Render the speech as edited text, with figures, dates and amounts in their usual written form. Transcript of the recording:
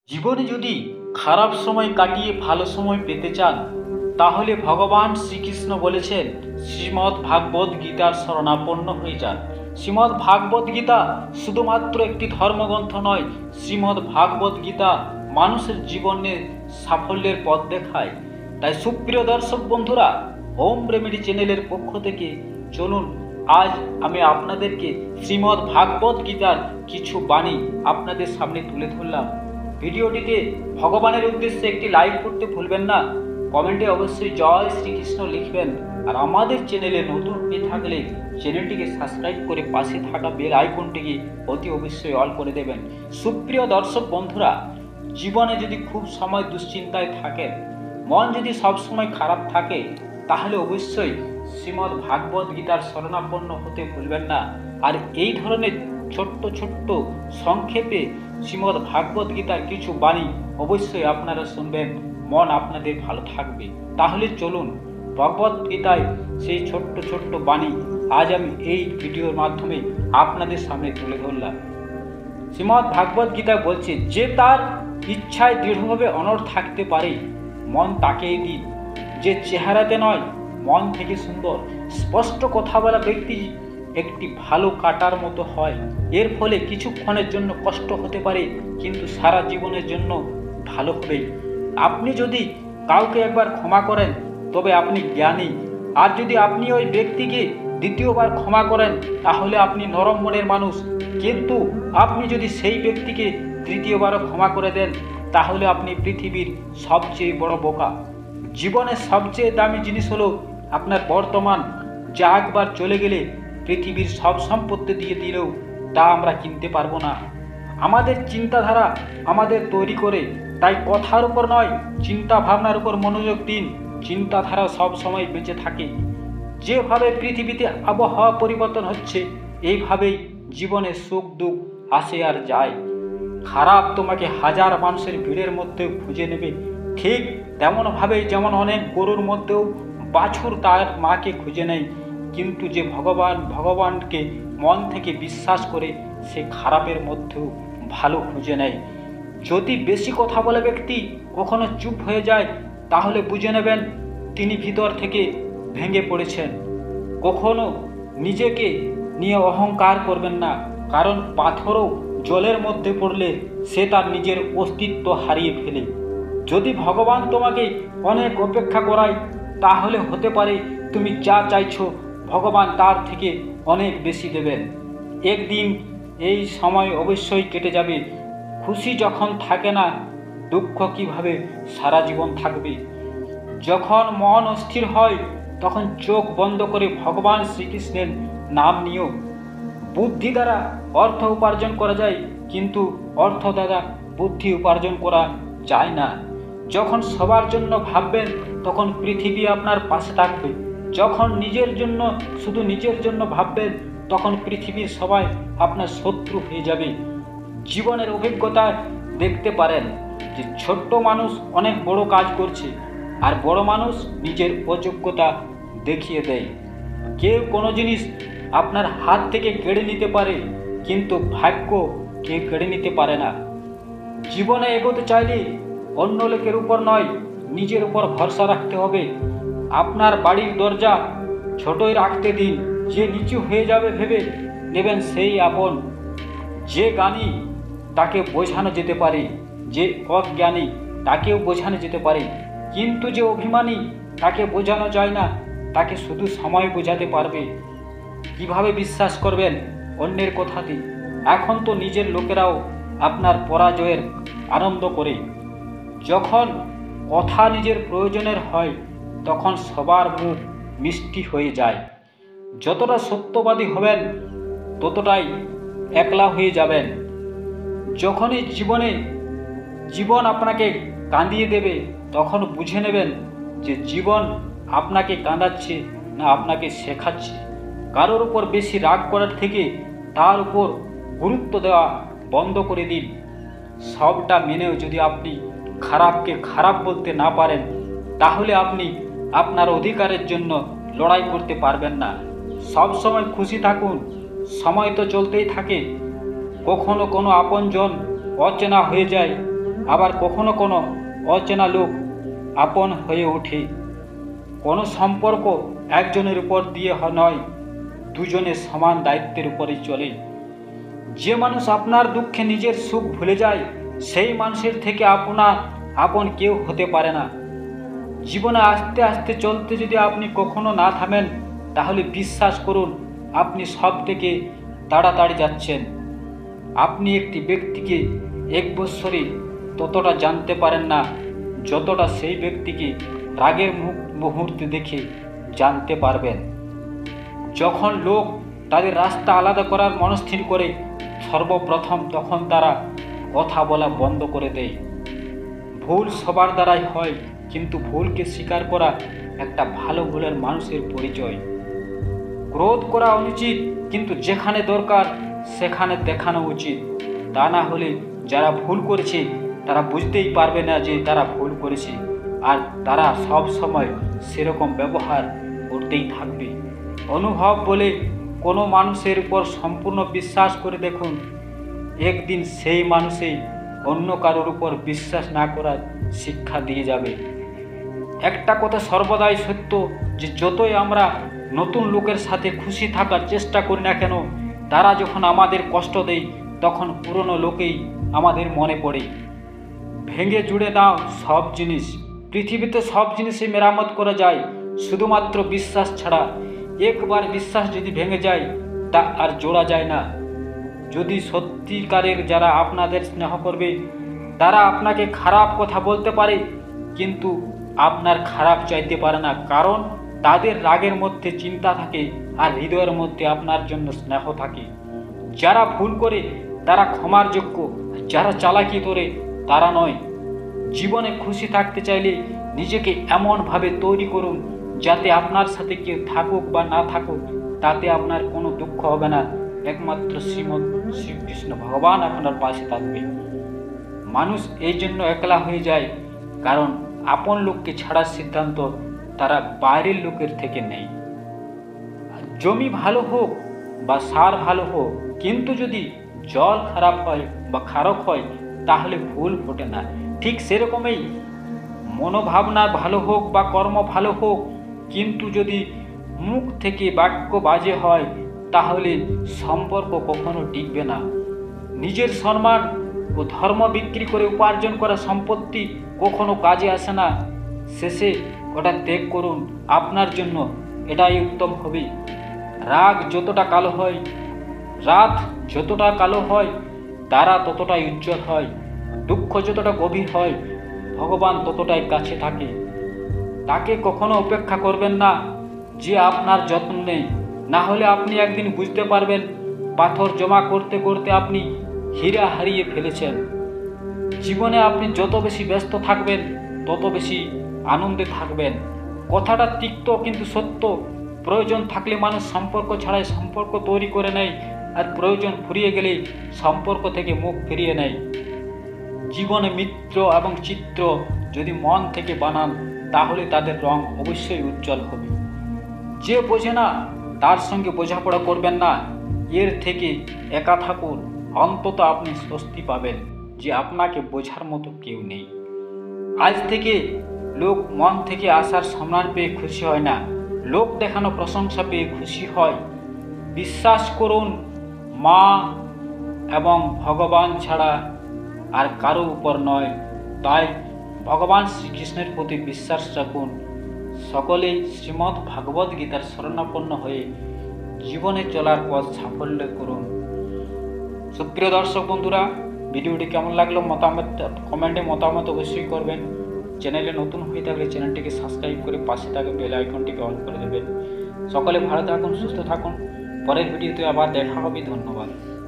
জীবনে যদি খারাপ সময় কাটিয়ে ভালো সময় পেতে চান তাহলে ভগবান শ্রীকৃষ্ণ বলেছেন শ্রীমদ্ ভাগবত গীতার শরণাপন্ন হয়ে যান। শ্রীমদ্ ভাগবত গীতা শুধুমাত্র একটি ধর্মগ্রন্থ নয়, শ্রীমদ্ ভাগবত গীতা মানুষের জীবনের সাফল্যের পথ দেখায়। তাই সুপ্রিয় দর্শক বন্ধুরা, ওম রেমেডি চ্যানেলের পক্ষ থেকে চলুন আজ আমি আপনাদেরকে শ্রীমদ্ ভাগবত গীতার কিছু বাণী আপনাদের সামনে তুলে ধরলাম। ভিডিওটিতে ভগবানের উদ্দেশ্যে একটি লাইক করতে ভুলবেন না, কমেন্টে অবশ্যই জয় শ্রীকৃষ্ণ লিখবেন। আর আমাদের চ্যানেলে নতুন হয়ে থাকলে চ্যানেলটিকে সাবস্ক্রাইব করে পাশে থাকা বেল আইকনটিকে অতি অবশ্যই অল করে দেবেন। সুপ্রিয় দর্শক বন্ধুরা, জীবনে যদি খুব সময় দুশ্চিন্তায় থাকেন, মন যদি সবসময় খারাপ থাকে, তাহলে অবশ্যই শ্রীমদ্ ভাগবত গীতার শরণাপন্ন হতে ভুলবেন না। আর এই ধরনের ছোট্ট ছোট্ট সংক্ষেপে শ্রীমদ্ ভাগবত গীতার কিছু বাণী অবশ্যই আপনারা শুনবেন, মন আপনাদের ভালো থাকবে। তাহলে চলুন ভগবত গীতায় সেই ছোট্ট ছোট্ট বাণী আজ আমি এই ভিডিওর মাধ্যমে আপনাদের সামনে তুলে ধরলাম। শ্রীমদ্ ভাগবত গীতা বলছে, যে তার ইচ্ছায় দৃঢ়ভাবে অনড় থাকতে পারে, মন তাকেই দিন। যে চেহারাতে নয় মন থেকে সুন্দর স্পষ্ট কথা বলা ব্যক্তি একটি ভালো কাটার মতো হয়। এর ফলে কিছুক্ষণের জন্য কষ্ট হতে পারে, কিন্তু সারা জীবনের জন্য ভালো হবে। আপনি যদি কাউকে একবার ক্ষমা করেন তবে আপনি জ্ঞানী, আর যদি আপনি ওই ব্যক্তিকে দ্বিতীয়বার ক্ষমা করেন তাহলে আপনি নরম মনের মানুষ। কিন্তু আপনি যদি সেই ব্যক্তিকে তৃতীয়বারও ক্ষমা করে দেন তাহলে আপনি পৃথিবীর সবচেয়ে বড় বোকা। জীবনের সবচেয়ে দামি জিনিস হলো আপনার বর্তমান, যা একবার চলে গেলে পৃথিবীর সব সম্পত্তি দিয়ে দিলেও তা আমরা কিনতে পারবো না। আমাদের চিন্তাধারা আমাদের তৈরি করে, তাই কথার উপর নয় চিন্তা ভাবনার উপর মনোযোগ দিন। চিন্তাধারা সব সময় বেঁচে থাকে। যেভাবে পৃথিবীতে আবহাওয়া পরিবর্তন হচ্ছে, এইভাবেই জীবনে সুখ দুঃখ আসে আর যায়। খারাপ তোমাকে হাজার মানুষের ভিড়ের মধ্যেও খুঁজে নেবে, ঠিক তেমনভাবেই যেমন অনেক গরুর মধ্যেও বাছুর তার মাকে খুঁজে নেয়। কিন্তু যে ভগবানকে মন থেকে বিশ্বাস করে, সে খারাপের মধ্যেও ভালো খুঁজে নেয়। যদি বেশি কথা বলে ব্যক্তি কখনো চুপ হয়ে যায়, তাহলে বুঝে নেবেন তিনি ভিতর থেকে ভেঙে পড়েছেন। কখনো নিজেকে নিয়ে অহংকার করবেন না, কারণ পাথরও জলের মধ্যে পড়লে সে তার নিজের অস্তিত্ব হারিয়ে ফেলে। যদি ভগবান তোমাকে অনেক অপেক্ষা করায়, তাহলে হতে পারে তুমি যা চাইছো ভগবান তার থেকে অনেক বেশি দেবেন। একদিন এই সময় অবশ্যই কেটে যাবে। খুশি যখন থাকে না, দুঃখ কিভাবে সারা জীবন থাকবে? যখন মন অস্থির হয়, তখন চোখ বন্ধ করে ভগবান শ্রীকৃষ্ণের নাম নিও। বুদ্ধি দ্বারা অর্থ উপার্জন করা যায়, কিন্তু অর্থ দ্বারা বুদ্ধি উপার্জন করা যায় না। যখন সবার জন্য ভাববেন, তখন পৃথিবী আপনার পাশে থাকবে। যখন নিজের জন্য, শুধু নিজের জন্য ভাববেন, তখন পৃথিবীর সবাই আপনার শত্রু হয়ে যাবে। জীবনের অভিজ্ঞতা দেখতে পারেন যে ছোট্ট মানুষ অনেক বড় কাজ করছে, আর বড় মানুষ নিজের অযোগ্যতা দেখিয়ে দেয়। কেউ কোনো জিনিস আপনার হাত থেকে কেড়ে নিতে পারে, কিন্তু ভাগ্য কেউ কেড়ে নিতে পারে না। জীবনে এগোতে চাইলে অন্য লোকের উপর নয়, নিজের উপর ভরসা রাখতে হবে। আপনার বাড়ির দরজা ছোটই রাখতে দিন। যে নিচু হয়ে যাবে ভেবে নেবেন সেই আপন। যে জ্ঞানী তাকে বোঝানো যেতে পারে, যে অজ্ঞানী তাকেও বোঝানো যেতে পারে, কিন্তু যে অভিমানী তাকে বোঝানো যায় না, তাকে শুধু সময় বোঝাতে পারবে। কিভাবে বিশ্বাস করবেন অন্যের কথাতে? এখন তো নিজের লোকেরাও আপনার পরাজয়ের আনন্দ করে। যখন কথা নিজের প্রয়োজনের হয়, তখন সবার মুখ মিষ্টি হয়ে যায়। যতটা সত্যবাদী হবেন, ততটাই একলা হয়ে যাবেন। যখনই জীবন আপনাকে কাঁদিয়ে দেবে, তখন বুঝে নেবেন যে জীবন আপনাকে কাঁদাচ্ছে না আপনাকে শেখাচ্ছে। কারোর উপর বেশি রাগ করার থেকে তার উপর গুরুত্ব দেওয়া বন্ধ করে দিন। সবটা মেনেও যদি আপনি খারাপকে খারাপ বলতে না পারেন, তাহলে আপনি আপনার অধিকারের জন্য লড়াই করতে পারবেন না। সব সময় খুশি থাকুন, সময় তো চলতেই থাকে। কখনো কোনো আপনজন অচেনা হয়ে যায়, আবার কখনো কোনো অচেনা লোক আপন হয়ে ওঠে। কোনো সম্পর্ক একজনের উপর দিয়ে নয়, দুজনের সমান দায়িত্বের উপরেই চলে। যে মানুষ আপনার দুঃখে নিজের সুখ ভুলে যায়, সেই মানুষের থেকে আপনার আপন কেউ হতে পারে না। জীবনে আস্তে আস্তে চলতে যদি আপনি কখনো না থামেন, তাহলে বিশ্বাস করুন আপনি সব থেকে তাড়াতাড়ি যাচ্ছেন। আপনি একটি ব্যক্তিকে এক বৎসরে ততটা জানতে পারেন না যতটা সেই ব্যক্তিকে রাগের মুহূর্তে দেখে জানতে পারবেন। যখন লোক তাদের রাস্তা আলাদা করার মনস্থির করে, সর্বপ্রথম তখন তারা কথা বলা বন্ধ করে দেয়। ভুল সবার দ্বারাই হয়, কিন্তু ভুলকে স্বীকার করা একটা ভালো ভুলের মানুষের পরিচয়। ক্রোধ করা অনুচিত, কিন্তু যেখানে দরকার সেখানে দেখানো উচিত। তা না হলে যারা ভুল করেছে তারা বুঝতেই পারবে না যে তারা ভুল করেছে, আর তারা সব সময় সেরকম ব্যবহার করতেই থাকবে। অনুভব বলে কোনো মানুষের উপর সম্পূর্ণ বিশ্বাস করে দেখুন, একদিন সেই মানুষই অন্য কারোর উপর বিশ্বাস না করার শিক্ষা দিয়ে যাবে। একটা কথা সর্বদাই সত্য, যে যতই আমরা নতুন লোকের সাথে খুশি থাকার চেষ্টা করি না কেন, তারা যখন আমাদের কষ্ট দেয় তখন পুরনো লোকেই আমাদের মনে পড়ে। ভেঙে জুড়ে দাও সব জিনিস। পৃথিবীতে সব জিনিসই মেরামত করা যায়, শুধুমাত্র বিশ্বাস ছাড়া। একবার বিশ্বাস যদি ভেঙে যায় তা আর জোড়া যায় না। যদি সত্যিকারের যারা আপনাদের স্নেহ করবে, তারা আপনাকে খারাপ কথা বলতে পারে, কিন্তু আপনার খারাপ চাইতে পারে না, কারণ তাদের রাগের মধ্যে চিন্তা থাকে আর হৃদয়ের মধ্যে আপনার জন্য স্নেহ থাকে। যারা ভুল করে তারা ক্ষমার যোগ্য, যারা চালাকি করে তারা নয়। জীবনে খুশি থাকতে চাইলে নিজেকে এমনভাবে তৈরি করুন যাতে আপনার সাথে কেউ থাকুক বা না থাকুক তাতে আপনার কোনো দুঃখ হবে না। একমাত্র শ্রীকৃষ্ণ ভগবান আপনার পাশে থাকবে। মানুষ এই জন্য একলা হয়ে যায়, কারণ আপন লোককে ছাড়ার সিদ্ধান্ত তারা বাইরের লোকের থেকে নেই। জমি ভালো হোক বা সার ভালো হোক, কিন্তু যদি জল খারাপ হয় বা খারাপ হয় তাহলে ফুল ফোটে না। ঠিক সেরকমই মনোভাবনা ভালো হোক বা কর্ম ভালো হোক, কিন্তু যদি মুখ থেকে বাক্য বাজে হয় তাহলে সম্পর্ক কখনো টিকবে না। নিজের সম্মান ও ধর্ম বিক্রি করে উপার্জন করা সম্পত্তি কখনো কাজে আসে না। শেষে ওটা ত্যাগ করুন, আপনার জন্য এটাই উত্তম হবে। রাগ যতটা কালো হয়, রাত যতটা কালো হয়, তারা ততটাই উজ্জ্বল হয়। দুঃখ যতটা গভীর হয়, ভগবান ততটাই কাছে থাকে। তাকে কখনো উপেক্ষা করবেন না যে আপনার যত্ন নেই, না হলে আপনি একদিন বুঝতে পারবেন পাথর জমা করতে করতে আপনি হীরা হারিয়ে ফেলেছেন। জীবনে আপনি যত বেশি ব্যস্ত থাকবেন তত বেশি আনন্দে থাকবেন। কথাটা তিক্ত কিন্তু সত্য। প্রয়োজন থাকলে মানুষ সম্পর্ক ছাড়াই সম্পর্ক তৈরি করে নেয়, আর প্রয়োজন ফুরিয়ে গেলে সম্পর্ক থেকে মুখ ফিরিয়ে নেয়। জীবনে মিত্র এবং চিত্র যদি মন থেকে বানান তাহলে তাদের রং অবশ্যই উজ্জ্বল হবে। যে বোঝে না তার সঙ্গে বোঝাপড়া করবেন না, এর থেকে একা থাকুন, অন্তত আপনি স্বস্তি পাবেন যে আপনাকে বোঝার মতো কেউ নেই। আজ থেকে লোক মন থেকে আসার সম্মান পেয়ে খুশি হয় না, লোক দেখানো প্রশংসা পেয়ে খুশি হয়। বিশ্বাস করুন, মা এবং ভগবান ছাড়া আর কারো উপর নয়। তাই ভগবান শ্রীকৃষ্ণের প্রতি বিশ্বাস রাখুন। সকলেই শ্রীমদ্ ভাগবত গীতার শরণাপন্ন হয়ে জীবনে চলার পথ সাফল্য করুন। সুপ্রিয় দর্শক বন্ধুরা, ভিডিওটি কেমন লাগলো কমেন্টে মতামত অবশ্যই করবেন। চ্যানেলে নতুন হয়ে থাকলে চ্যানেলটিকে সাবস্ক্রাইব করে পাশে থাকা বেল আইকনটিকে অন করে দেবেন। সকলে ভালো থাকুন, সুস্থ থাকুন। পরের ভিডিওতে আবার দেখা হবে। ধন্যবাদ।